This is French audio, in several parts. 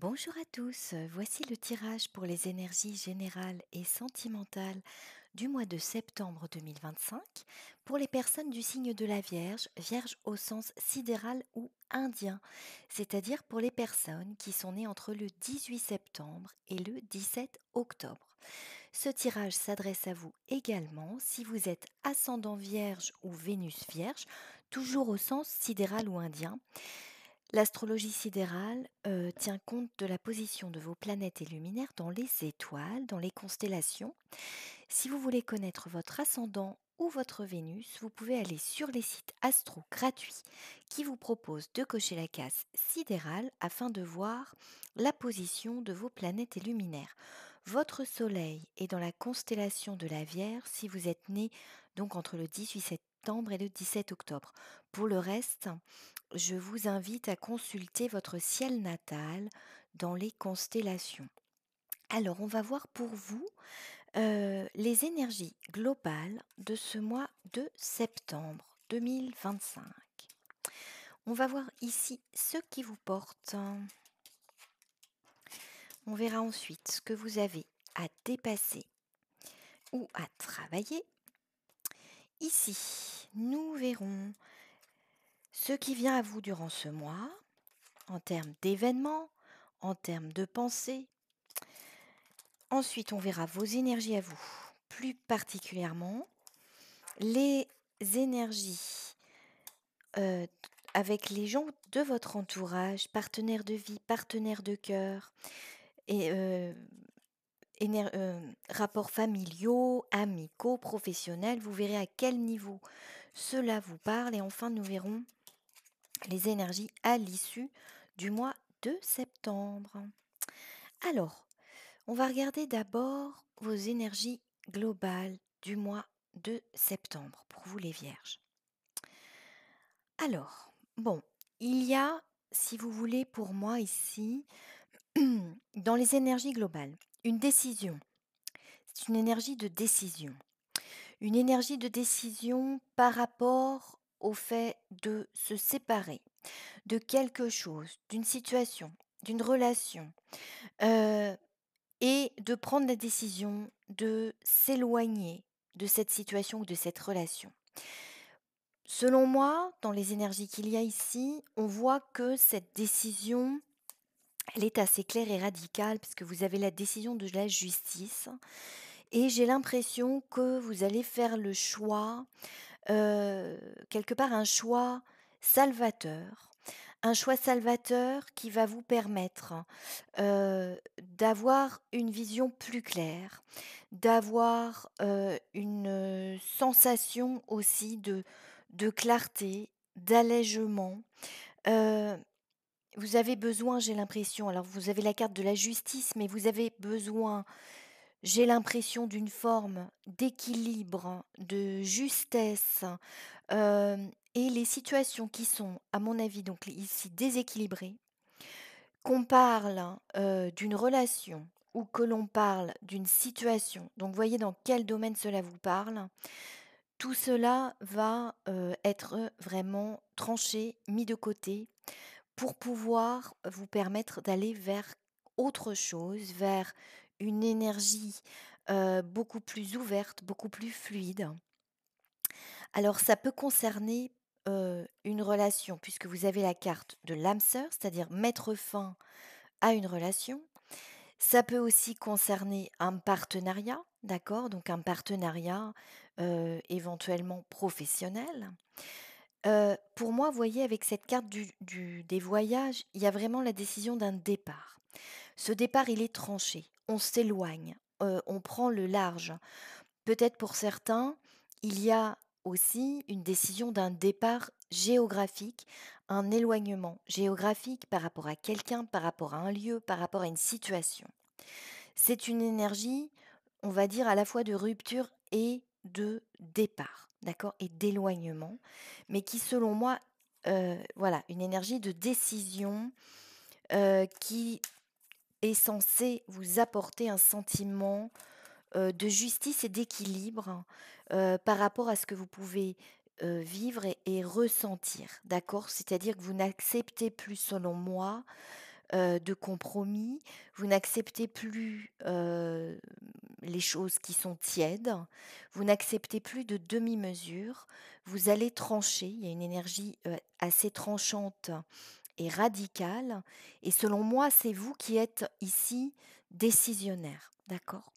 Bonjour à tous, voici le tirage pour les énergies générales et sentimentales du mois de septembre 2025 pour les personnes du signe de la Vierge, Vierge au sens sidéral ou indien, c'est-à-dire pour les personnes qui sont nées entre le 18 septembre et le 17 octobre. Ce tirage s'adresse à vous également si vous êtes ascendant Vierge ou Vénus Vierge, toujours au sens sidéral ou indien. L'astrologie sidérale tient compte de la position de vos planètes et luminaires dans les étoiles, dans les constellations. Si vous voulez connaître votre ascendant ou votre Vénus, vous pouvez aller sur les sites astro gratuits qui vous proposent de cocher la case sidérale afin de voir la position de vos planètes et luminaires. Votre Soleil est dans la constellation de la Vierge si vous êtes né donc entre le 18 septembre et le 17 octobre. Pour le reste, je vous invite à consulter votre ciel natal dans les constellations. Alors, on va voir pour vous les énergies globales de ce mois de septembre 2025. On va voir ici ce qui vous porte. On verra ensuite ce que vous avez à dépasser ou à travailler. Ici, nous verrons ce qui vient à vous durant ce mois en termes d'événements, en termes de pensée. Ensuite, on verra vos énergies à vous, plus particulièrement les énergies euh, avec les gens de votre entourage, partenaires de vie, partenaires de cœur, et rapports familiaux, amicaux, professionnels. Vous verrez à quel niveau cela vous parle. Et enfin, nous verrons les énergies à l'issue du mois de septembre. Alors, on va regarder d'abord vos énergies globales du mois de septembre pour vous les vierges. Alors, bon, il y a, si vous voulez, pour moi ici, dans les énergies globales, une décision. C'est une énergie de décision. Une énergie de décision par rapport au fait de se séparer de quelque chose, d'une situation, d'une relation, euh, et de prendre la décision de s'éloigner de cette situation ou de cette relation. Selon moi, dans les énergies qu'il y a ici, on voit que cette décision, elle est assez claire et radicale puisque vous avez la décision de la justice et j'ai l'impression que vous allez faire le choix, quelque part un choix salvateur. Un choix salvateur qui va vous permettre d'avoir une vision plus claire, d'avoir une sensation aussi de clarté, d'allègement. Euh, Vous avez besoin, j'ai l'impression, alors vous avez la carte de la justice, mais vous avez besoin, j'ai l'impression, d'une forme d'équilibre, de justesse. Et les situations qui sont, à mon avis, donc ici déséquilibrées, qu'on parle d'une relation ou que l'on parle d'une situation, donc voyez dans quel domaine cela vous parle, tout cela va être vraiment tranché, mis de côté pour pouvoir vous permettre d'aller vers autre chose, vers une énergie beaucoup plus ouverte, beaucoup plus fluide. Alors ça peut concerner une relation, puisque vous avez la carte de l'âme sœur, c'est-à-dire mettre fin à une relation. Ça peut aussi concerner un partenariat, d'accord? Donc un partenariat éventuellement professionnel. Pour moi, vous voyez, avec cette carte des voyages, il y a vraiment la décision d'un départ. Ce départ, il est tranché. On s'éloigne, on prend le large. Peut-être pour certains, il y a aussi une décision d'un départ géographique, un éloignement géographique par rapport à quelqu'un, par rapport à un lieu, par rapport à une situation. C'est une énergie, on va dire, à la fois de rupture et de départ, d'accord? Et d'éloignement, mais qui, selon moi, voilà, une énergie de décision qui est censée vous apporter un sentiment de justice et d'équilibre par rapport à ce que vous pouvez vivre et ressentir, d'accord? C'est-à-dire que vous n'acceptez plus, selon moi, de compromis, vous n'acceptez plus, les choses qui sont tièdes, vous n'acceptez plus de demi-mesures, vous allez trancher, il y a une énergie, assez tranchante et radicale et selon moi, c'est vous qui êtes ici décisionnaire, d'accord?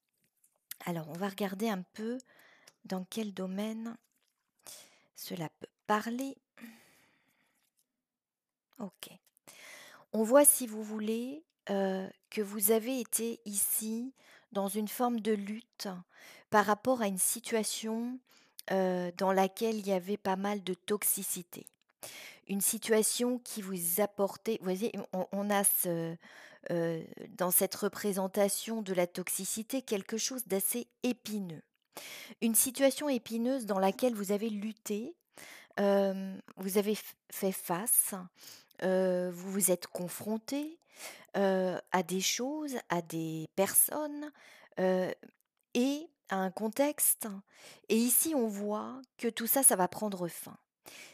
Alors on va regarder un peu dans quel domaine cela peut parler. OK. On voit si vous voulez, que vous avez été ici dans une forme de lutte par rapport à une situation, dans laquelle il y avait pas mal de toxicité. Une situation qui vous apportait vous voyez, on a dans cette représentation de la toxicité, quelque chose d'assez épineux. Une situation épineuse dans laquelle vous avez lutté, vous avez fait face, vous vous êtes confronté à des choses, à des personnes, heu et à un contexte et ici, on voit que tout ça, ça va prendre fin.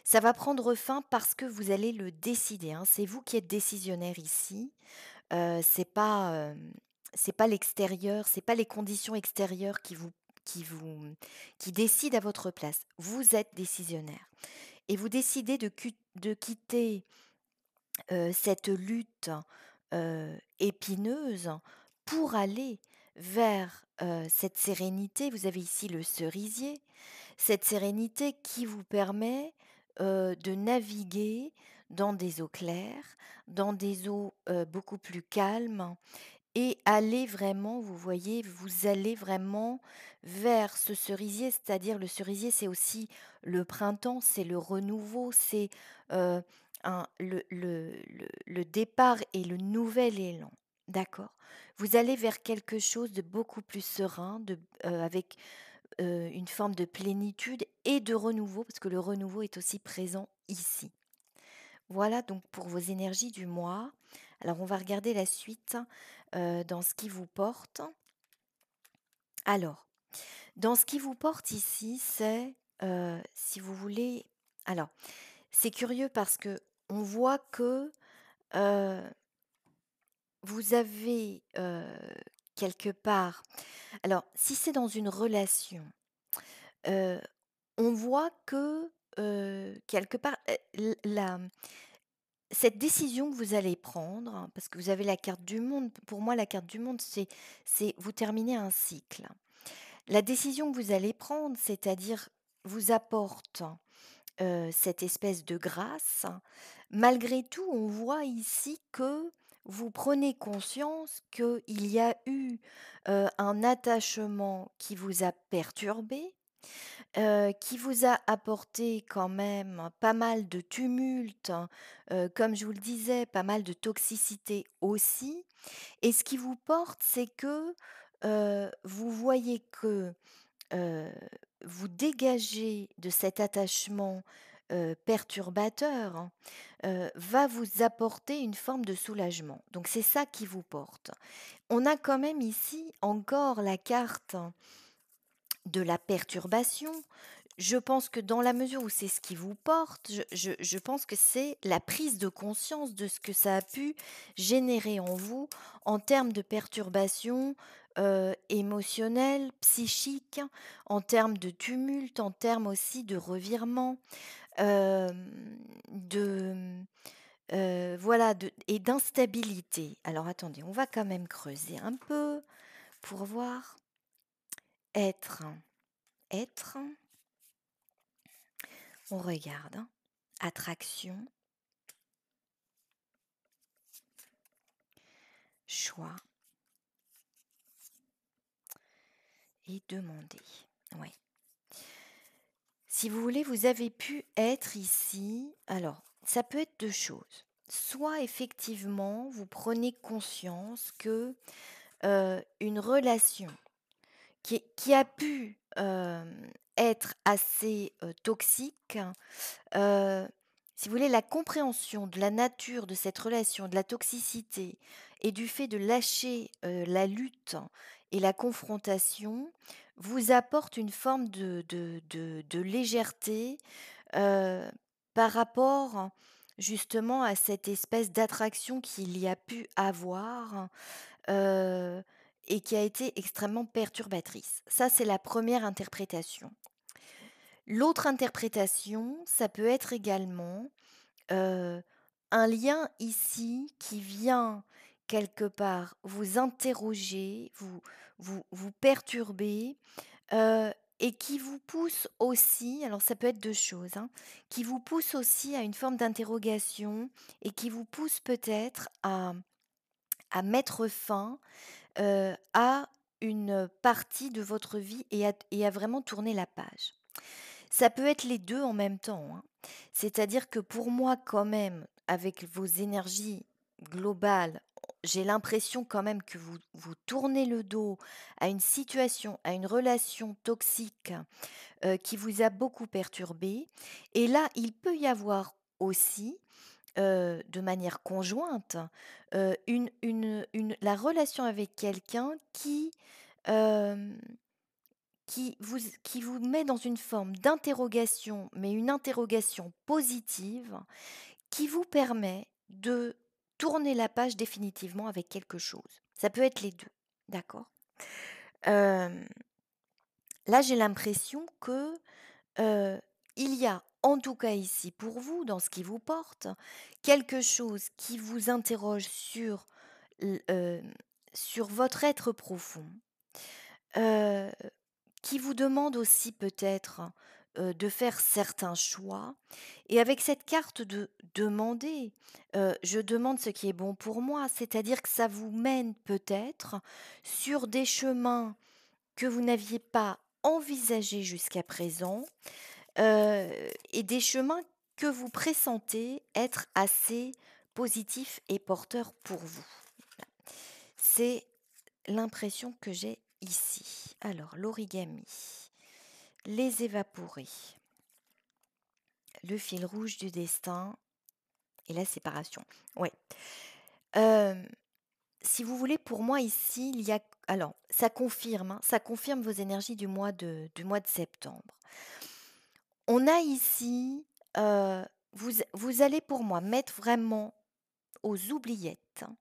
Ça va prendre fin parce que vous allez le décider, hein. C'est vous qui êtes décisionnaire ici, c'est pas l'extérieur, c'est pas les conditions extérieures qui vous qui décident à votre place. Vous êtes décisionnaire et vous décidez de quitter cette lutte, épineuse pour aller vers, cette sérénité. Vous avez ici le cerisier, cette sérénité qui vous permet, de naviguer dans des eaux claires, dans des eaux, beaucoup plus calmes et aller vraiment, vous voyez, vous allez vraiment vers ce cerisier, c'est-à-dire le cerisier, c'est aussi le printemps, c'est le renouveau, c'est, le départ et le nouvel élan, d'accord? Vous allez vers quelque chose de beaucoup plus serein, avec, une forme de plénitude et de renouveau, parce que le renouveau est aussi présent ici. Voilà donc pour vos énergies du mois. Alors on va regarder la suite, dans ce qui vous porte. Alors, dans ce qui vous porte ici, c'est, si vous voulez alors, c'est curieux parce que on voit que, heu, vous avez, quelque part alors si c'est dans une relation, heu, on voit que, quelque part, cette décision que vous allez prendre, hein, parce que vous avez la carte du monde, pour moi la carte du monde c'est vous terminez un cycle. La décision que vous allez prendre, c'est-à-dire vous apporte, cette espèce de grâce. Malgré tout, on voit ici que vous prenez conscience qu'il y a eu, un attachement qui vous a perturbé, qui vous a apporté quand même pas mal de tumulte, comme je vous le disais, pas mal de toxicité aussi et ce qui vous porte, c'est que, vous voyez que, heu, vous dégagez de cet attachement, perturbateur, hein, va vous apporter une forme de soulagement. Donc c'est ça qui vous porte. On a quand même ici encore la carte de la perturbation. Je pense que dans la mesure où c'est ce qui vous porte, je pense que c'est la prise de conscience de ce que ça a pu générer en vous en termes de perturbations, émotionnelles, psychiques, en termes de tumulte, en termes aussi de revirements, de, voilà, et d'instabilité. Alors attendez, on va quand même creuser un peu pour voir. Être, être. On regarde, hein. Attraction, choix et demander. Ouais. Si vous voulez, vous avez pu être ici. Alors, ça peut être 2 choses. Soit effectivement, vous prenez conscience que, une relation qui a pu, être assez, toxique. Heu, si vous voulez, la compréhension de la nature de cette relation, de la toxicité et du fait de lâcher, la lutte et la confrontation, vous apporte une forme de légèreté, heu, par rapport justement à cette espèce d'attraction qu'il y a pu avoir, heu et qui a été extrêmement perturbatrice. Ça, c'est la première interprétation. L'autre interprétation, ça peut être également, heu, un lien ici qui vient quelque part vous interroger, vous perturber, heu et qui vous pousse aussi, alors ça peut être 2 choses, hein, qui vous pousse aussi à une forme d'interrogation et qui vous pousse peut-être à mettre fin, à une partie de votre vie et à vraiment tourner la page. Ça peut être les 2 en même temps, hein. C'est-à-dire que pour moi quand même, avec vos énergies globales, j'ai l'impression quand même que vous tournez le dos à une situation, à une relation toxique, qui vous a beaucoup perturbé et là, il peut y avoir aussi, de manière conjointe, une la relation avec quelqu'un hem qui vous met dans une forme d'interrogation, mais une interrogation positive, qui vous permet de tourner la page définitivement avec quelque chose. Ça peut être les 2, d'accord? Hem, Là, j'ai l'impression que, il y a, en tout cas ici pour vous, dans ce qui vous porte, quelque chose qui vous interroge sur votre être profond, heu qui vous demande aussi peut-être, de faire certains choix et avec cette carte de demander, je demande ce qui est bon pour moi, c'est-à-dire que ça vous mène peut-être sur des chemins que vous n'aviez pas envisagés jusqu'à présent, et des chemins que vous pressentez être assez positifs et porteurs pour vous. C'est l'impression que j'ai ici. Alors l'origami. Les évaporer, le fil rouge du destin et la séparation. Ouais. Hem, Si vous voulez, pour moi ici, il y a alors ça confirme, hein, ça confirme vos énergies du mois de septembre. On a ici, vous allez pour moi mettre vraiment aux oubliettes, hein.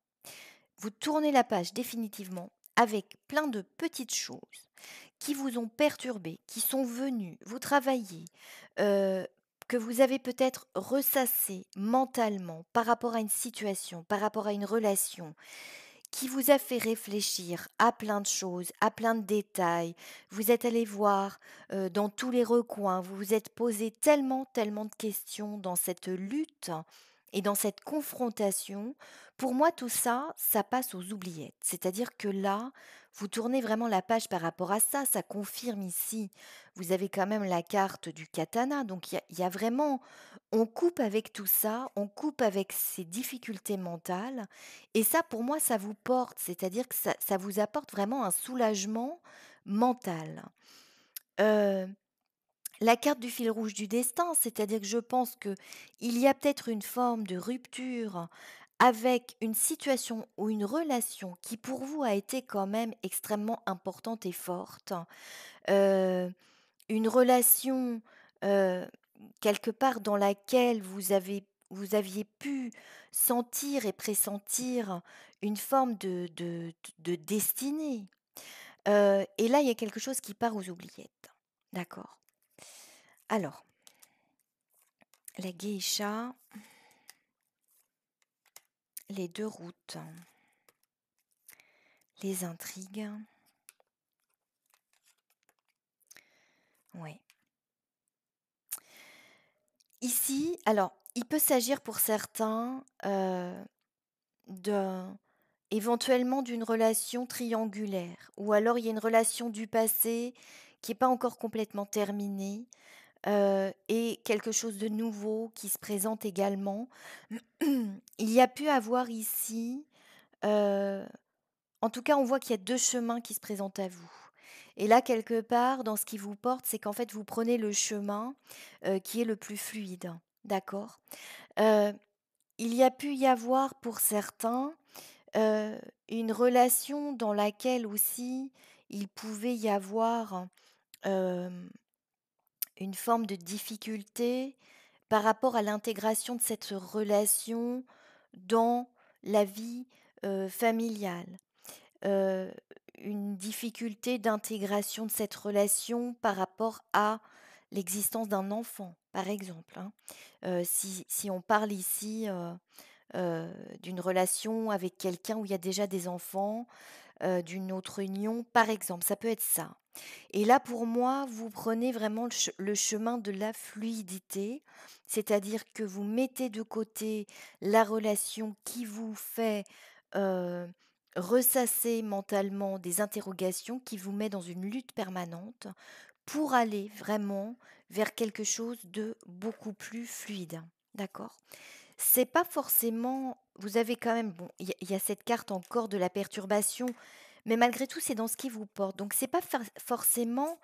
Vous tournez la page définitivement avec plein de petites choses qui vous ont perturbé, qui sont venues vous travailler, heu, que vous avez peut-être ressassé mentalement par rapport à une situation, par rapport à une relation, qui vous a fait réfléchir à plein de choses, à plein de détails. Vous êtes allé voir, dans tous les recoins, vous vous êtes posé tellement, tellement de questions dans cette lutte et dans cette confrontation. Pour moi, tout ça, ça passe aux oubliettes. C'est-à-dire que là, vous tournez vraiment la page par rapport à ça. Ça confirme ici, vous avez quand même la carte du katana, donc il y a vraiment on coupe avec tout ça, on coupe avec ces difficultés mentales et ça, pour moi, ça vous porte, c'est-à-dire que ça vous apporte vraiment un soulagement mental. Heu, la carte du fil rouge du destin, c'est-à-dire que je pense que il y a peut-être une forme de rupture avec une situation ou une relation qui pour vous a été quand même extrêmement importante et forte. Heu, une relation, heu, quelque part dans laquelle vous aviez pu sentir et pressentir une forme de destinée. Et là, il y a quelque chose qui part aux oubliettes. D'accord. Alors, la geisha, les 2 routes, les intrigues. Ouais. Ici, alors, il peut s'agir pour certains, d'un éventuellement d'une relation triangulaire ou alors il y a une relation du passé qui est pas encore complètement terminée, et quelque chose de nouveau qui se présente également. Il y a pu avoir ici, heu, en tout cas, on voit qu'il y a 2 chemins qui se présentent à vous et là, quelque part, dans ce qui vous porte, c'est qu'en fait, vous prenez le chemin, qui est le plus fluide, d'accord? Heu, il y a pu y avoir pour certains, une relation dans laquelle aussi il pouvait y avoir, hem, une forme de difficulté par rapport à l'intégration de cette relation dans la vie, familiale. Heu, une difficulté d'intégration de cette relation par rapport à l'existence d'un enfant, par exemple, hein. Si on parle ici, heu, d'une relation avec quelqu'un où il y a déjà des enfants, d'une autre union, par exemple, ça peut être ça. Et là, pour moi, vous prenez vraiment le chemin de la fluidité, c'est-à-dire que vous mettez de côté la relation qui vous fait, heu, ressasser mentalement des interrogations, qui vous met dans une lutte permanente, pour aller vraiment vers quelque chose de beaucoup plus fluide. D'accord? C'est pas forcément vous avez quand même bon, il y a cette carte encore de la perturbation, mais malgré tout, c'est dans ce qui vous porte. Donc c'est pas forcément,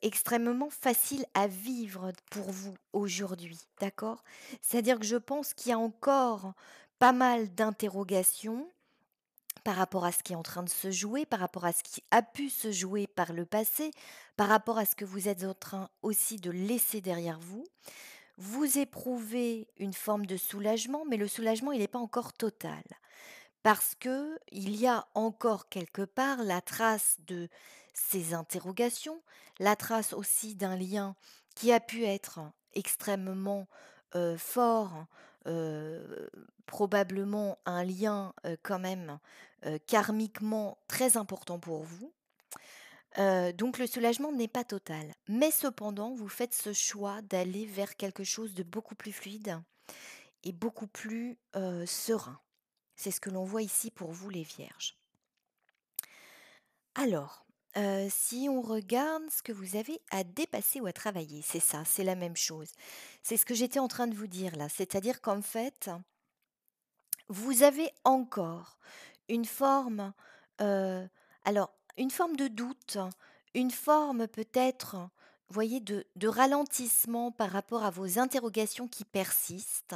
extrêmement facile à vivre pour vous aujourd'hui, d'accord? C'est-à-dire que je pense qu'il y a encore pas mal d'interrogations par rapport à ce qui est en train de se jouer, par rapport à ce qui a pu se jouer par le passé, par rapport à ce que vous êtes en train aussi de laisser derrière vous. Vous éprouvez une forme de soulagement, mais le soulagement, il n'est pas encore total. Parce que il y a encore quelque part la trace de ces interrogations, la trace aussi d'un lien qui a pu être extrêmement fort, heu, probablement un lien, quand même, karmiquement très important pour vous. Donc le soulagement n'est pas total. Mais cependant, vous faites ce choix d'aller vers quelque chose de beaucoup plus fluide et beaucoup plus, serein. C'est ce que l'on voit ici pour vous les vierges. Alors, si on regarde ce que vous avez à dépasser ou à travailler, c'est ça, c'est la même chose. C'est ce que j'étais en train de vous dire là, c'est-à-dire qu'en fait, vous avez encore une forme, heu, alors une forme de doute, une forme peut-être, vous voyez, de ralentissement par rapport à vos interrogations qui persistent,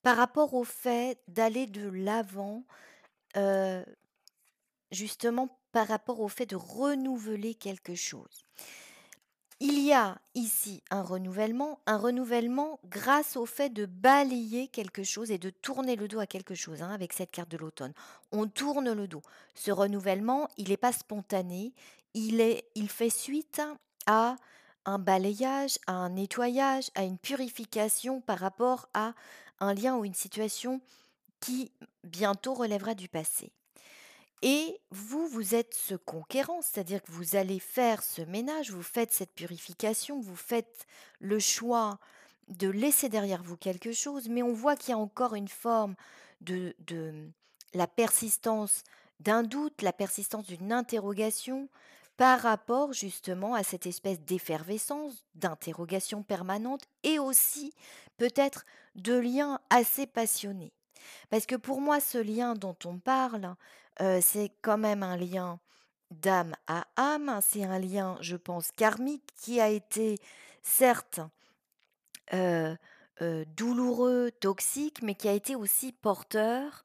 par rapport au fait d'aller de l'avant, heu, justement par rapport au fait de renouveler quelque chose. Il y a ici un renouvellement grâce au fait de balayer quelque chose et de tourner le dos à quelque chose, hein, avec cette carte de l'automne. On tourne le dos. Ce renouvellement, il n'est pas spontané, il fait suite à un balayage, à un nettoyage, à une purification par rapport à un lien ou une situation qui bientôt relèvera du passé. Et vous, vous êtes ce conquérant, c'est-à-dire que vous allez faire ce ménage, vous faites cette purification, vous faites le choix de laisser derrière vous quelque chose, mais on voit qu'il y a encore une forme de la persistance d'un doute, la persistance d'une interrogation par rapport justement à cette espèce d'effervescence, d'interrogation permanente et aussi peut-être de liens assez passionnés. Parce que pour moi, ce lien dont on parle, c'est quand même un lien d'âme à âme. C'est un lien, je pense, karmique qui a été certes, heu douloureux, toxique, mais qui a été aussi porteur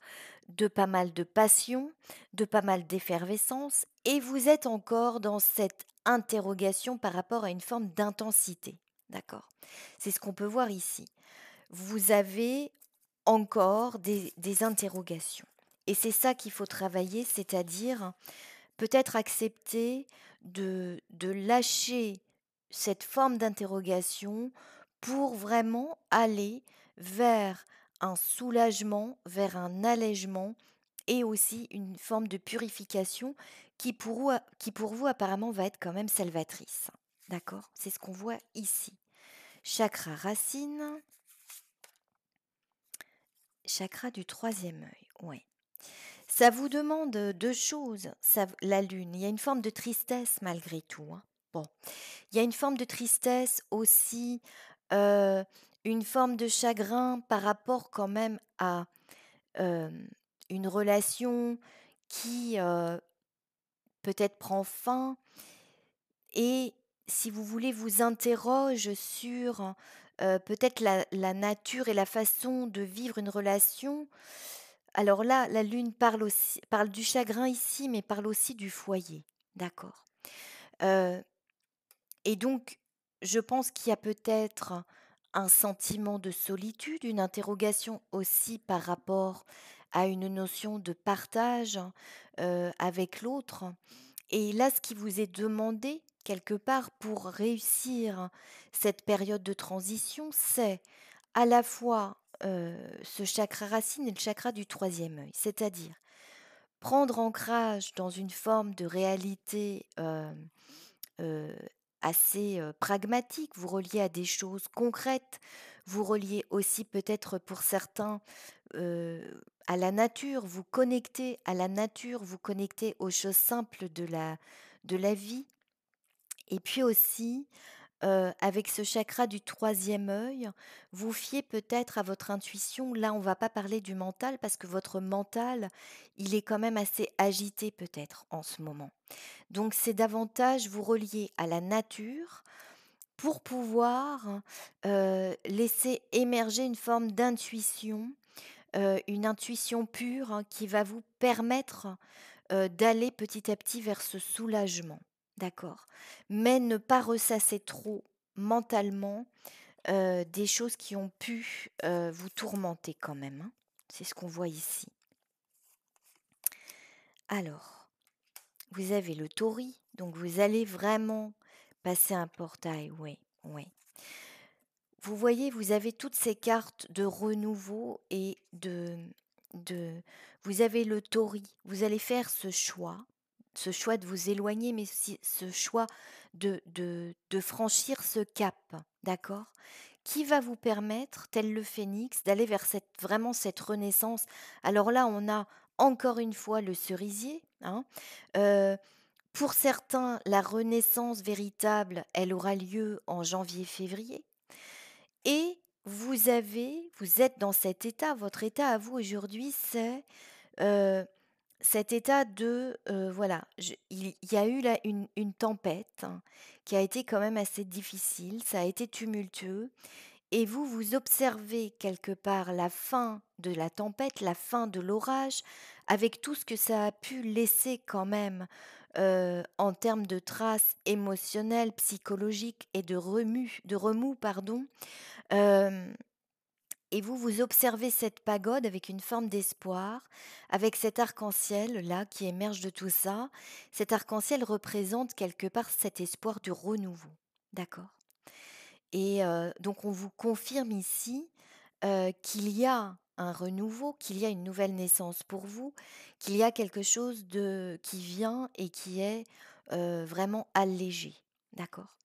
de pas mal de passion, de pas mal d'effervescence et vous êtes encore dans cette interrogation par rapport à une forme d'intensité. D'accord? C'est ce qu'on peut voir ici. Vous avez encore des interrogations et c'est ça qu'il faut travailler, c'est-à-dire peut-être accepter de lâcher cette forme d'interrogation pour vraiment aller vers un soulagement, vers un allègement et aussi une forme de purification qui pour vous apparemment va être quand même salvatrice. D'accord? C'est ce qu'on voit ici. Chakra racine, chakra du troisième œil, ouais. Ça vous demande, 2 choses, la lune. Il y a une forme de tristesse malgré tout, hein. Bon, il y a une forme de tristesse aussi, heu, une forme de chagrin par rapport quand même à, hem, une relation qui, peut-être prend fin et si vous voulez, vous interroge sur, peut-être la nature et la façon de vivre une relation. Alors là, la lune parle du chagrin ici, mais parle aussi du foyer, d'accord? Heu et donc je pense qu'il y a peut-être un sentiment de solitude, une interrogation aussi par rapport à une notion de partage, avec l'autre. Et là, ce qui vous est demandé, quelque part, pour réussir cette période de transition, c'est à la fois, ce chakra racine et le chakra du troisième œil. C'est-à-dire prendre ancrage dans une forme de réalité, heu, assez, pragmatique, vous relier à des choses concrètes, vous relier aussi peut-être pour certains, à la nature, vous connecter à la nature, vous connecter aux choses simples de la vie et puis aussi, avec ce chakra du troisième œil, vous fiez peut-être à votre intuition. Là, on va pas parler du mental parce que votre mental, il est quand même assez agité peut-être en ce moment. Donc c'est davantage vous relier à la nature pour pouvoir, laisser émerger une forme d'intuition, une intuition pure, hein, qui va vous permettre, d'aller petit à petit vers ce soulagement. D'accord? Mais ne pas ressasser trop mentalement, des choses qui ont pu, vous tourmenter quand même, hein. C'est ce qu'on voit ici. Alors, vous avez le Tauri, donc vous allez vraiment passer un portail, oui, oui. Vous voyez, vous avez toutes ces cartes de renouveau et de vous avez le Tauri, vous allez faire ce choix de vous éloigner, mais aussi ce choix de franchir ce cap, d'accord? Qui va vous permettre, tel le phénix, d'aller vers cette vraiment cette renaissance. Alors là, on a encore une fois le cerisier, hein, heu, pour certains, la renaissance véritable, elle aura lieu en janvier-février. Et vous êtes dans cet état, votre état à vous aujourd'hui, c'est, heu, cet état de, voilà, je il y a eu là une tempête, hein, qui a été quand même assez difficile, ça a été tumultueux et vous, vous observez quelque part la fin de la tempête, la fin de l'orage, avec tout ce que ça a pu laisser quand même, en termes de traces émotionnelles, psychologiques et de remous, pardon. Hem et vous, vous observez cette pagode avec une forme d'espoir, avec cet arc-en-ciel-là qui émerge de tout ça. Cet arc-en-ciel représente quelque part cet espoir du renouveau. D'accord? Et donc on vous confirme ici, qu'il y a un renouveau, qu'il y a une nouvelle naissance pour vous, qu'il y a quelque chose de qui vient et qui est, vraiment allégé. D'accord?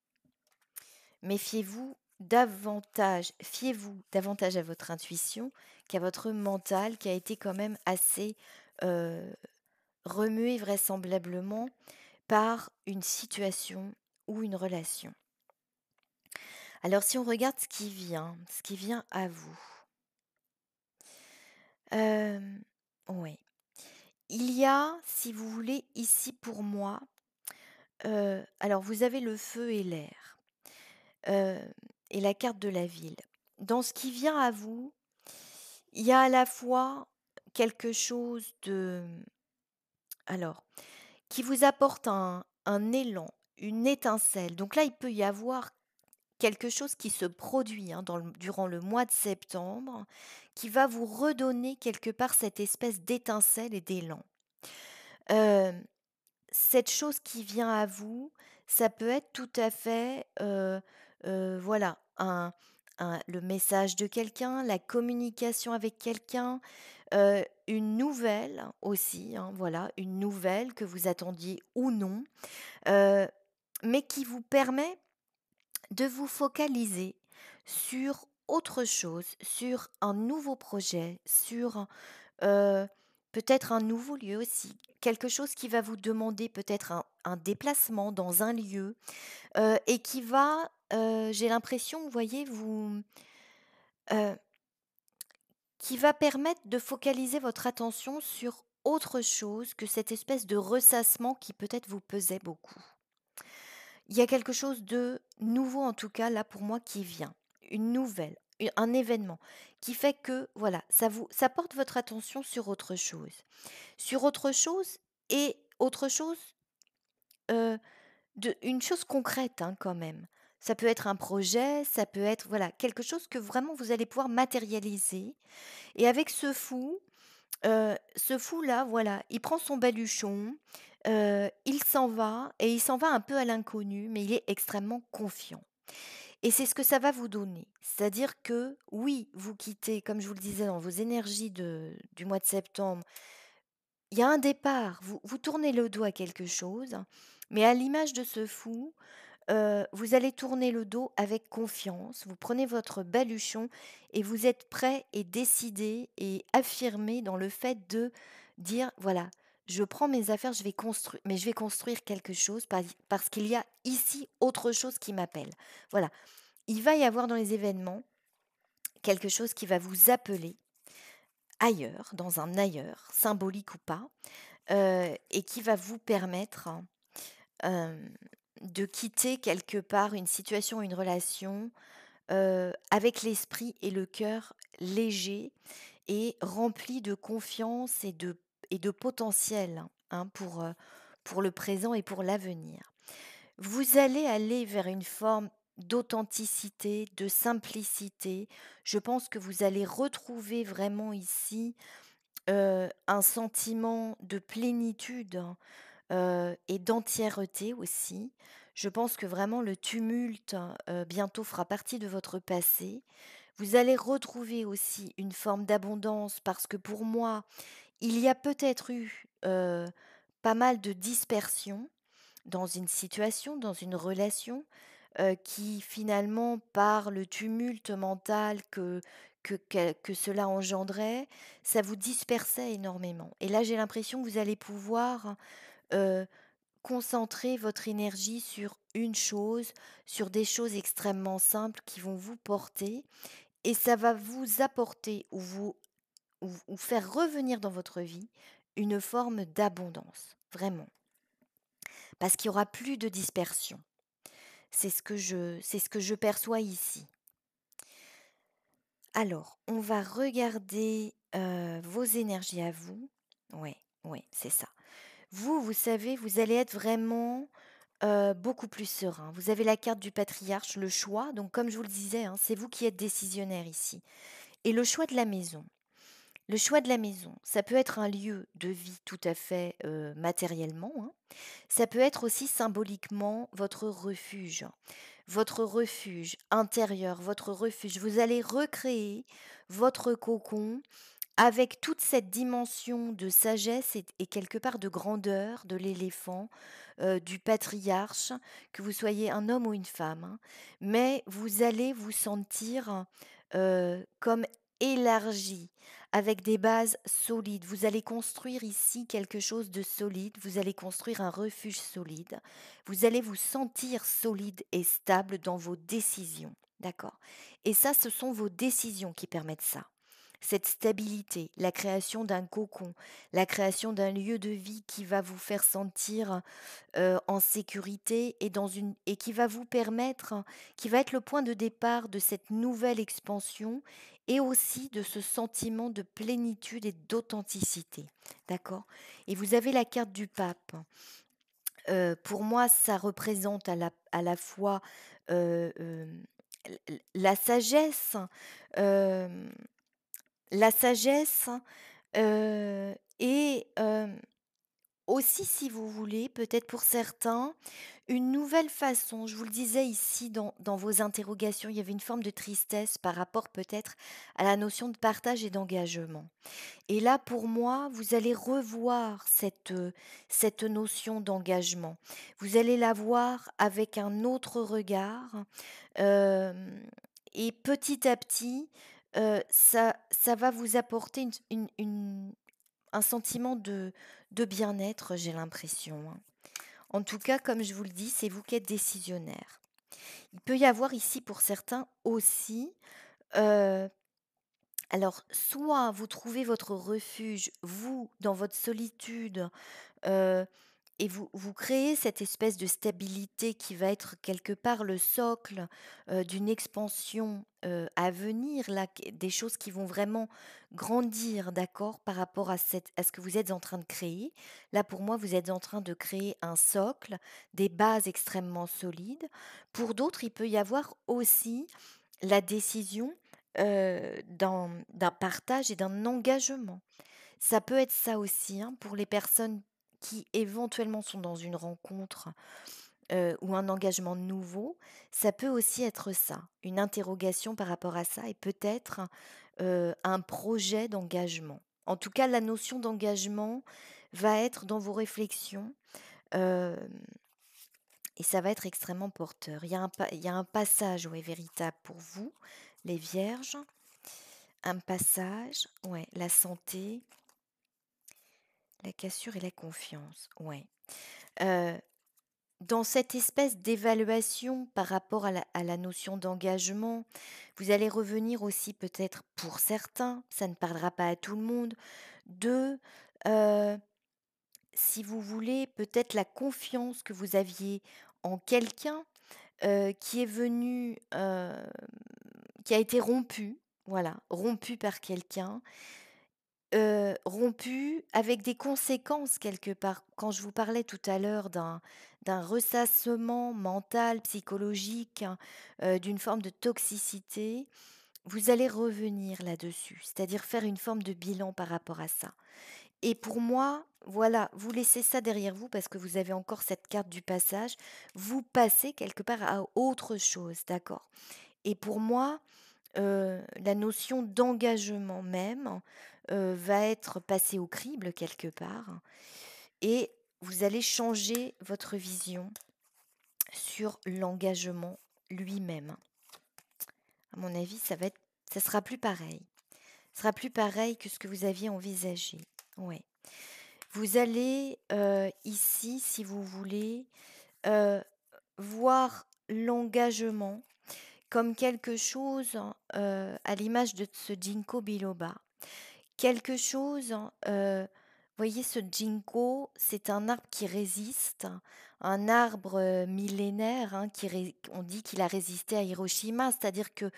Fiez-vous davantage à votre intuition qu'à votre mental qui a été quand même assez, heu, remué vraisemblablement par une situation ou une relation. Alors si on regarde ce qui vient à vous, hem, ouais, il y a, si vous voulez, ici pour moi, alors vous avez le feu et l'air, heu et la carte de la ville. Dans ce qui vient à vous, il y a à la fois quelque chose de alors, qui vous apporte un élan, une étincelle. Donc là, il peut y avoir quelque chose qui se produit, hein, durant le mois de septembre, qui va vous redonner quelque part cette espèce d'étincelle et d'élan. Hem, cette chose qui vient à vous, ça peut être tout à fait, voilà, le message de quelqu'un, la communication avec quelqu'un, une nouvelle aussi, hein, voilà, une nouvelle que vous attendiez ou non, heu, mais qui vous permet de vous focaliser sur autre chose, sur un nouveau projet, sur, heu, peut-être un nouveau lieu aussi. Quelque chose qui va vous demander peut-être un déplacement dans un lieu, et qui va, j'ai l'impression, vous voyez, heu, qui va permettre de focaliser votre attention sur autre chose que cette espèce de ressassement qui peut-être vous pesait beaucoup. Il y a quelque chose de nouveau, en tout cas, là, pour moi, qui vient. Une nouvelle, un événement qui fait que, voilà, ça porte votre attention sur autre chose. Sur autre chose et autre chose, heu, une chose concrète, hein, quand même. Ça peut être un projet, ça peut être, voilà, quelque chose que vraiment vous allez pouvoir matérialiser et avec ce fou-là, voilà, il prend son baluchon, il s'en va et il s'en va un peu à l'inconnu, mais il est extrêmement confiant et c'est ce que ça va vous donner. C'est-à-dire que oui, vous quittez, comme je vous le disais, dans vos énergies du mois de septembre, il y a un départ, vous tournez le dos à quelque chose, mais à l'image de ce fou, vous allez tourner le dos avec confiance, vous prenez votre baluchon et vous êtes prêt et décidé et affirmé dans le fait de dire: «Voilà, je prends mes affaires, je vais construire, mais je vais construire quelque chose parce qu'il y a ici autre chose qui m'appelle». Voilà, il va y avoir dans les événements quelque chose qui va vous appeler ailleurs, dans un ailleurs, symbolique ou pas, et qui va vous permettre Hem, de quitter quelque part une situation, une relation, avec l'esprit et le cœur légers et remplis de confiance et de potentiel, hein, pour le présent et pour l'avenir. Vous allez aller vers une forme d'authenticité, de simplicité. Je pense que vous allez retrouver vraiment ici, un sentiment de plénitude, et d'entièreté aussi. Je pense que vraiment le tumulte, bientôt fera partie de votre passé. Vous allez retrouver aussi une forme d'abondance parce que pour moi, il y a peut-être eu, pas mal de dispersion dans une situation, dans une relation, qui finalement par le tumulte mental que cela engendrait, ça vous dispersait énormément et là, j'ai l'impression que vous allez pouvoir, heu concentrer votre énergie sur une chose, sur des choses extrêmement simples qui vont vous porter et ça va vous apporter ou faire revenir dans votre vie une forme d'abondance, vraiment. Parce qu'il y aura plus de dispersion. C'est ce que je perçois ici. Alors, on va regarder, vos énergies à vous. Ouais, ouais, c'est ça. Vous savez, vous allez être vraiment beaucoup plus serein. Vous avez la carte du patriarche, le choix, donc comme je vous le disais, hein, c'est vous qui êtes décisionnaire ici. Et le choix de la maison. Le choix de la maison, ça peut être un lieu de vie tout à fait matériellement, hein. Ça peut être aussi symboliquement votre refuge intérieur, votre refuge. Vous allez recréer votre cocon avec toute cette dimension de sagesse et quelque part de grandeur de l'éléphant, du patriarche, que vous soyez un homme ou une femme, hein, mais vous allez vous sentir, comme élargi, avec des bases solides. Vous allez construire ici quelque chose de solide, vous allez construire un refuge solide. Vous allez vous sentir solide et stable dans vos décisions, d'accord? Et ça, ce sont vos décisions qui permettent ça. Cette stabilité, la création d'un cocon, la création d'un lieu de vie qui va vous faire sentir, en sécurité et qui va vous permettre qui va être le point de départ de cette nouvelle expansion et aussi de ce sentiment de plénitude et d'authenticité. D'accord? Et vous avez la carte du pape. Pour moi, ça représente à la fois, la sagesse, hem la sagesse, et aussi, si vous voulez, peut-être pour certains, une nouvelle façon. Je vous le disais ici dans vos interrogations, il y avait une forme de tristesse par rapport peut-être à la notion de partage et d'engagement. Et là, pour moi, vous allez revoir cette notion d'engagement. Vous allez la voir avec un autre regard, hem et petit à petit, ça va vous apporter un sentiment de bien-être, j'ai l'impression, hein. En tout cas, comme je vous le dis, c'est vous qui êtes décisionnaire. Il peut y avoir ici pour certains aussi, heu, alors soit vous trouvez votre refuge, vous, dans votre solitude, et vous créez cette espèce de stabilité qui va être quelque part le socle, d'une expansion, à venir là, des choses qui vont vraiment grandir, d'accord? Par rapport à ce que vous êtes en train de créer. Là, pour moi, vous êtes en train de créer un socle, des bases extrêmement solides. Pour d'autres, il peut y avoir aussi la décision, d'un partage et d'un engagement. Ça peut être ça aussi, hein, pour les personnes qui éventuellement sont dans une rencontre, ou un engagement nouveau, ça peut aussi être ça, une interrogation par rapport à ça et peut-être, un projet d'engagement. En tout cas, la notion d'engagement va être dans vos réflexions, hem et ça va être extrêmement porteur. Il y a un passage, ouais, véritable pour vous, les vierges, un passage, ouais, la santé, la cassure et la confiance, ouais. Heu, Dans cette espèce d'évaluation par rapport à la notion d'engagement, vous allez revenir aussi peut-être pour certains, ça ne parlera pas à tout le monde, de, heu, si vous voulez, peut-être la confiance que vous aviez en quelqu'un, qui est venu, qui a été rompue, voilà, rompue par quelqu'un. Rompu avec des conséquences quelque part. Quand je vous parlais tout à l'heure d'un ressassement mental, psychologique, hein, d'une forme de toxicité, vous allez revenir là-dessus, c'est-à-dire faire une forme de bilan par rapport à ça. Et pour moi, voilà, vous laissez ça derrière vous parce que vous avez encore cette carte du passage, vous passez quelque part à autre chose, d'accord? Et pour moi, la notion d'engagement même, va être passée au crible quelque part et vous allez changer votre vision sur l'engagement lui-même. À mon avis, ça sera plus pareil. Ça sera plus pareil que ce que vous aviez envisagé. Ouais. Vous allez, ici, si vous voulez, heu, voir l'engagement comme quelque chose, à l'image de ce ginkgo biloba. Quelque chose, voyez ce ginkgo, c'est un arbre qui résiste, un arbre, millénaire, hein, on dit qu'il a résisté à Hiroshima, c'est-à-dire que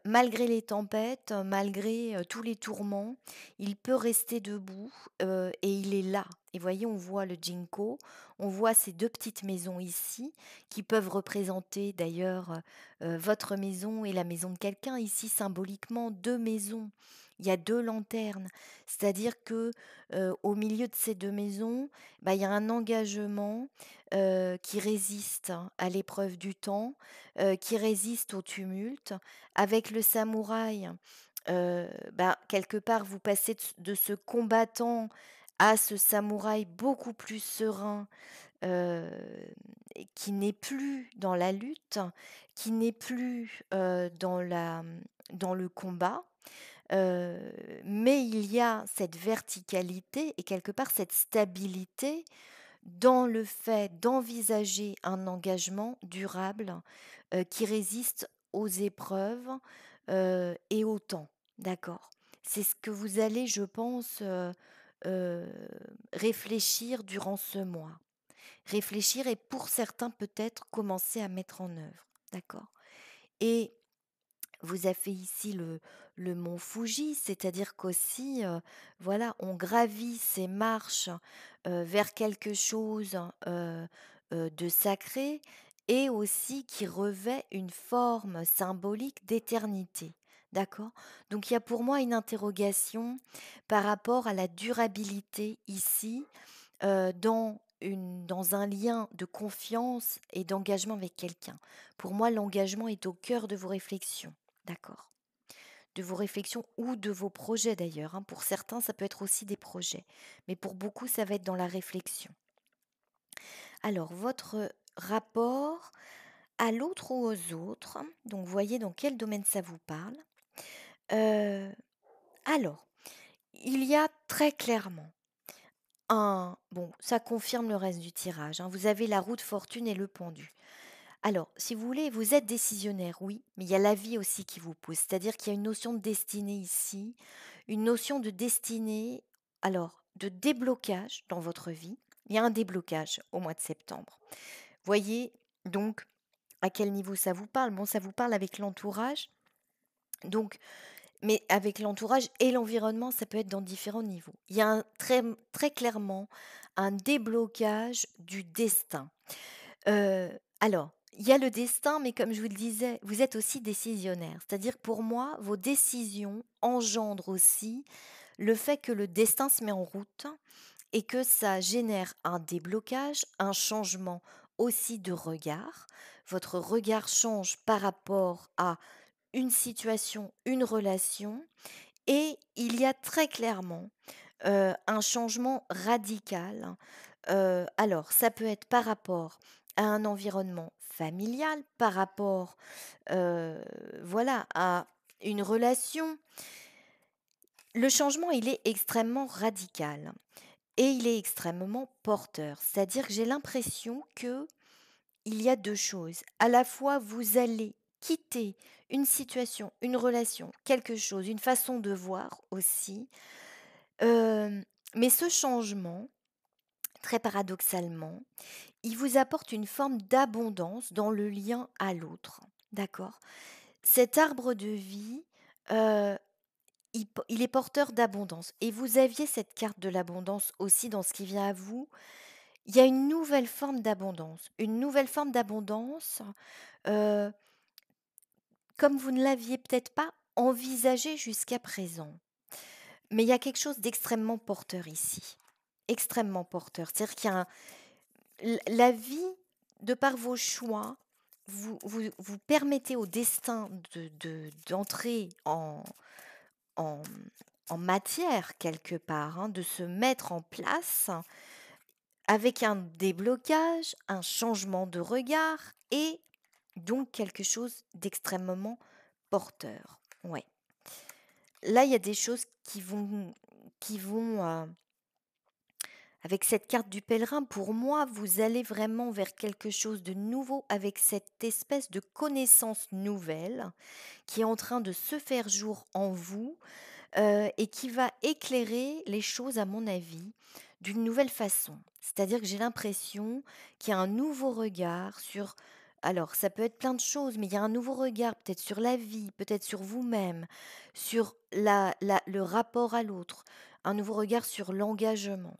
malgré les tempêtes, malgré, tous les tourments, il peut rester debout, et il est là. Et voyez, on voit le ginkgo, on voit ces 2 petites maisons ici, qui peuvent représenter d'ailleurs, votre maison et la maison de quelqu'un. Ici, symboliquement, 2 maisons. Il y a 2 lanternes. C'est-à-dire que, au milieu de ces 2 maisons, bah, il y a un engagement, qui résiste, hein, à l'épreuve du temps, qui résiste au tumulte. Avec le samouraï, bah, quelque part, vous passez de ce combattant à ce samouraï beaucoup plus serein, heu, et qui n'est plus dans la lutte, qui n'est plus, dans le combat, heu, mais il y a cette verticalité et quelque part cette stabilité dans le fait d'envisager un engagement durable, qui résiste aux épreuves, et au temps, d'accord? C'est ce que vous allez, je pense, heu, réfléchir durant ce mois. Réfléchir et pour certains peut-être commencer à mettre en œuvre, d'accord? Et vous avez ici le mont Fuji, c'est-à-dire qu'aussi, voilà, on gravit ces marches, vers quelque chose, de sacré et aussi qui revêt une forme symbolique d'éternité. D'accord? Donc il y a pour moi une interrogation par rapport à la durabilité ici, dans un lien de confiance et d'engagement avec quelqu'un. Pour moi, l'engagement est au cœur de vos réflexions, d'accord? De vos réflexions ou de vos projets d'ailleurs, hein. Pour certains, ça peut être aussi des projets, mais pour beaucoup, ça va être dans la réflexion. Alors, votre rapport à l'autre ou aux autres, donc voyez dans quel domaine ça vous parle. Heu, alors, il y a très clairement bon, ça confirme le reste du tirage, hein. Vous avez la roue de fortune et le pendu. Alors, si vous voulez, vous êtes décisionnaire, oui, mais il y a la vie aussi qui vous pousse. C'est-à-dire qu'il y a une notion de destinée ici, une notion de destinée, alors, de déblocage dans votre vie, Il y a un déblocage au mois de septembre. Voyez donc à quel niveau ça vous parle. Bon, ça vous parle avec l'entourage, donc mais avec l'entourage et l'environnement, ça peut être dans différents niveaux. Il y a très clairement un déblocage du destin. Alors, il y a le destin, mais comme je vous le disais, vous êtes aussi décisionnaire. C'est-à-dire que pour moi, vos décisions engendrent aussi le fait que le destin se met en route et que ça génère un déblocage, un changement aussi de regard. Votre regard change par rapport à une situation, une relation et il y a très clairement, un changement radical. Alors ça peut être par rapport à un environnement familial, par rapport, heu, voilà, à une relation. Le changement, il est extrêmement radical et il est extrêmement porteur. C'est-à-dire que j'ai l'impression que il y a 2 choses. À la fois, vous allez quitter une situation, une relation, quelque chose, une façon de voir aussi, hem, mais ce changement, très paradoxalement, il vous apporte une forme d'abondance dans le lien à l'autre, d'accord? Cet arbre de vie, heu, il est porteur d'abondance et vous aviez cette carte de l'abondance aussi dans ce qui vient à vous. Il y a une nouvelle forme d'abondance, heu comme vous ne l'aviez peut-être pas envisagé jusqu'à présent. Mais il y a quelque chose d'extrêmement porteur ici, extrêmement porteur. C'est-à-dire qu'il y a un la vie, de par vos choix, vous permettez au destin d'entrer en en matière quelque part, hein, de se mettre en place avec un déblocage, un changement de regard et donc quelque chose d'extrêmement porteur. Ouais. Là, il y a des choses qui vont, avec cette carte du pèlerin, pour moi, vous allez vraiment vers quelque chose de nouveau avec cette espèce de connaissance nouvelle qui est en train de se faire jour en vous, et qui va éclairer les choses, à mon avis, d'une nouvelle façon. C'est-à-dire que j'ai l'impression qu'il y a un nouveau regard sur alors ça peut être plein de choses, mais il y a un nouveau regard peut-être sur la vie, peut-être sur vous-même, sur la le rapport à l'autre, un nouveau regard sur l'engagement.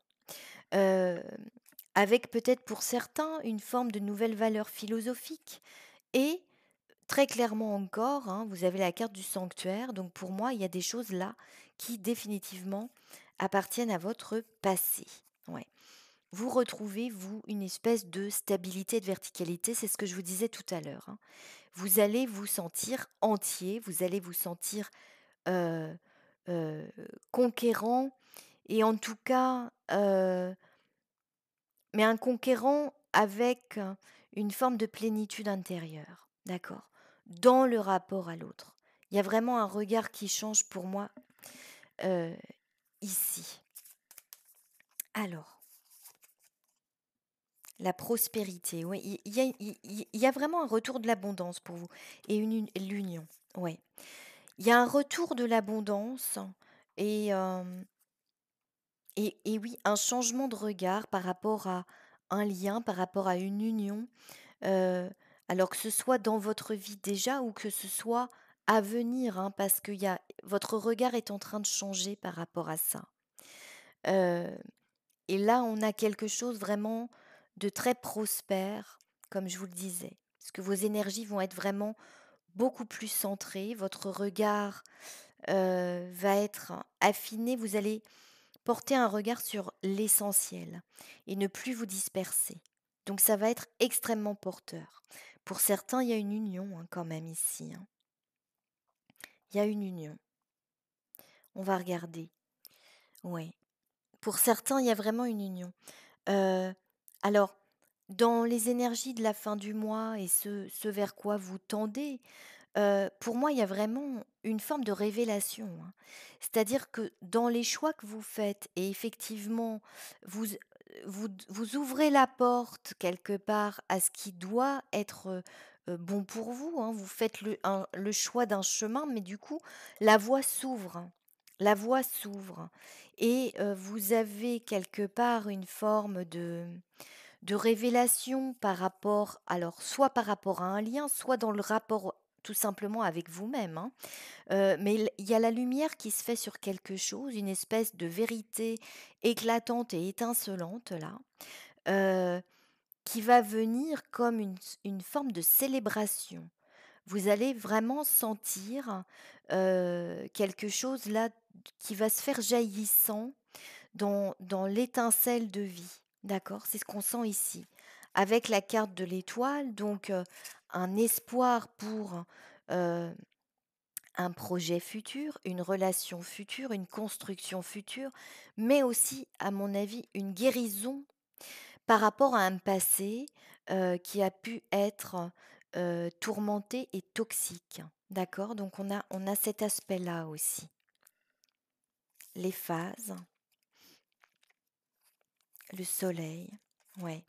Heu, Avec peut-être pour certains une forme de nouvelle valeur philosophique et très clairement encore, hein, vous avez la carte du sanctuaire, donc pour moi, il y a des choses là qui définitivement appartiennent à votre passé. Ouais. Vous retrouvez, vous, une espèce de stabilité, de verticalité, c'est ce que je vous disais tout à l'heure, hein. Vous allez vous sentir entier, vous allez vous sentir euh, euh, conquérant et en tout cas, mais un conquérant avec une forme de plénitude intérieure, d'accord? Dans le rapport à l'autre. Il y a vraiment un regard qui change pour moi euh, ici. Alors, la prospérité, oui, il y a vraiment un retour de l'abondance pour vous et l'union, ouais. Il y a un retour de l'abondance et, et oui, un changement de regard par rapport à un lien, par rapport à une union. Heu, alors que ce soit dans votre vie déjà ou que ce soit à venir, hein, parce que votre regard est en train de changer par rapport à ça. Heu et là, on a quelque chose vraiment de très prospère, comme je vous le disais. Parce que vos énergies vont être vraiment beaucoup plus centrées, votre regard, va être affiné, vous allez porter un regard sur l'essentiel et ne plus vous disperser. Donc ça va être extrêmement porteur. Pour certains, il y a une union, hein, quand même ici, hein. Il y a une union. On va regarder. Ouais. Pour certains, il y a vraiment une union. Heu, alors, dans les énergies de la fin du mois et ce vers quoi vous tendez, pour moi, il y a vraiment une forme de révélation, hein. C'est-à-dire que dans les choix que vous faites et effectivement, vous vous ouvrez la porte quelque part à ce qui doit être, bon pour vous, hein. Vous faites le choix d'un chemin, mais du coup, la voie s'ouvre, hein. la voie s'ouvre et vous avez quelque part une forme de révélation par rapport alors soit par rapport à un lien, soit dans le rapport tout simplement avec vous-même, hein. Mais il y a la lumière qui se fait sur quelque chose, une espèce de vérité éclatante et étincelante là, heu, qui va venir comme une forme de célébration. Vous allez vraiment sentir, quelque chose là qui va se faire jaillissant dans l'étincelle de vie, d'accord? C'est ce qu'on sent ici. Avec la carte de l'étoile, donc un espoir pour, heu, un projet futur, une relation future, une construction future, mais aussi, à mon avis, une guérison par rapport à un passé, qui a pu être, tourmenté et toxique, d'accord? Donc on a cet aspect-là aussi. Les phases, le soleil, ouais.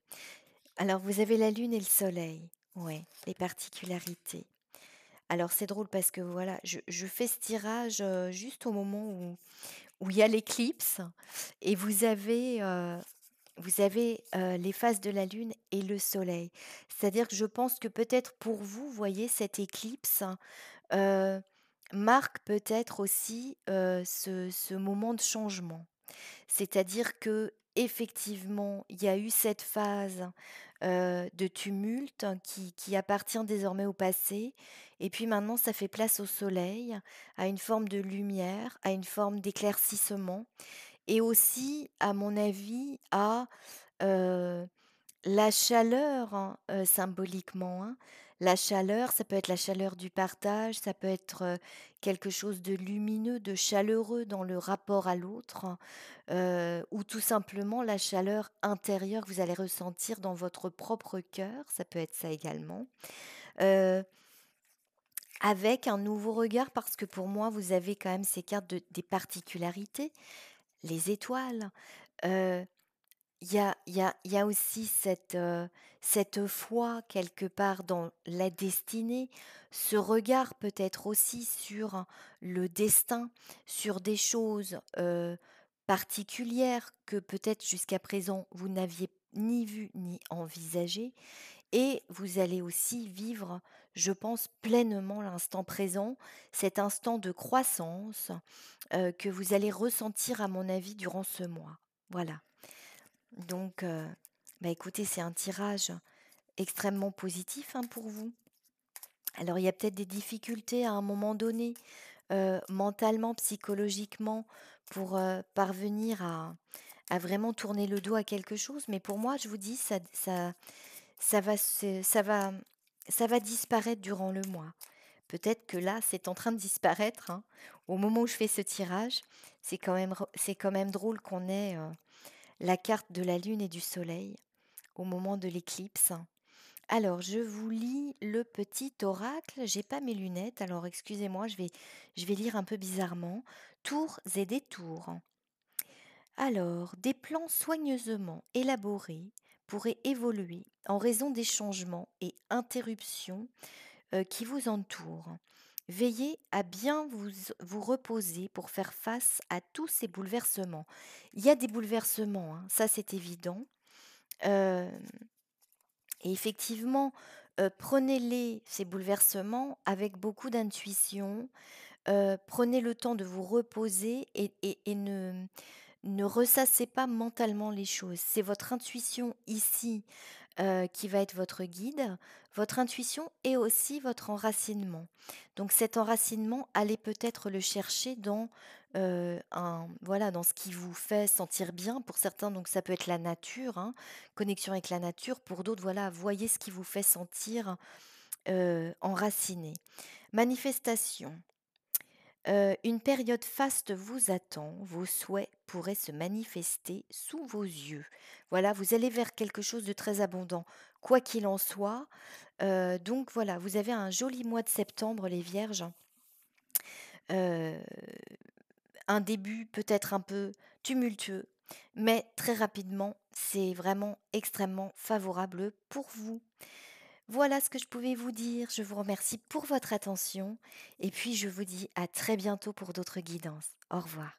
Alors vous avez la lune et le soleil, ouais, les particularités. Alors c'est drôle parce que voilà, je fais ce tirage, juste au moment où il y a l'éclipse et vous avez, les phases de la lune et le soleil. C'est-à-dire que je pense que peut-être pour vous, voyez, cette éclipse, heu, marque peut-être aussi, ce moment de changement. C'est-à-dire que effectivement, il y a eu cette phase, de tumulte qui appartient désormais au passé et puis maintenant ça fait place au soleil, à une forme de lumière, à une forme d'éclaircissement et aussi, à mon avis, à, heu la chaleur, hein, symboliquement, hein. La chaleur, ça peut être la chaleur du partage, ça peut être, quelque chose de lumineux, de chaleureux dans le rapport à l'autre, ou tout simplement la chaleur intérieure que vous allez ressentir dans votre propre cœur, ça peut être ça également. Heu, avec un nouveau regard parce que pour moi, vous avez quand même ces cartes de des particularités, les étoiles, heu il y a aussi cette foi quelque part dans la destinée, ce regard peut-être aussi sur le destin, sur des choses, particulières que peut-être jusqu'à présent vous n'aviez ni vues ni envisagées et vous allez aussi vivre, je pense, pleinement l'instant présent, cet instant de croissance, que vous allez ressentir à mon avis durant ce mois. Voilà. Donc, bah, écoutez, c'est un tirage extrêmement positif, hein, pour vous. Alors, il y a peut-être des difficultés à un moment donné, mentalement, psychologiquement, pour, parvenir à vraiment tourner le dos à quelque chose. Mais pour moi, je vous dis, ça va disparaître durant le mois. Peut-être que là, c'est en train de disparaître, hein. Au moment où je fais ce tirage, c'est quand même drôle qu'on ait, la carte de la lune et du soleil au moment de l'éclipse. Alors, je vous lis le petit oracle. J'ai pas mes lunettes, alors excusez-moi, je vais lire un peu bizarrement. Tours et détours. Alors, des plans soigneusement élaborés pourraient évoluer en raison des changements et interruptions qui vous entourent. Veillez à bien vous reposer pour faire face à tous ces bouleversements. Il y a des bouleversements, hein, ça c'est évident. Euh, Et effectivement, prenez-les, ces bouleversements, avec beaucoup d'intuition. Prenez le temps de vous reposer et ne ressassez pas mentalement les choses. C'est votre intuition ici, qui va être votre guide, votre intuition et aussi votre enracinement. Donc cet enracinement, allez peut-être le chercher dans, voilà, dans ce qui vous fait sentir bien. Pour certains, donc ça peut être la nature, hein, connexion avec la nature. Pour d'autres, voilà, voyez ce qui vous fait sentir, enraciné. Manifestation. Une période faste vous attend, vos souhaits pourraient se manifester sous vos yeux. Voilà, vous allez vers quelque chose de très abondant, quoi qu'il en soit. Donc voilà, vous avez un joli mois de septembre, les vierges. Heu, un début peut-être un peu tumultueux, mais très rapidement, c'est vraiment extrêmement favorable pour vous. Voilà ce que je pouvais vous dire. Je vous remercie pour votre attention et puis je vous dis à très bientôt pour d'autres guidances. Au revoir.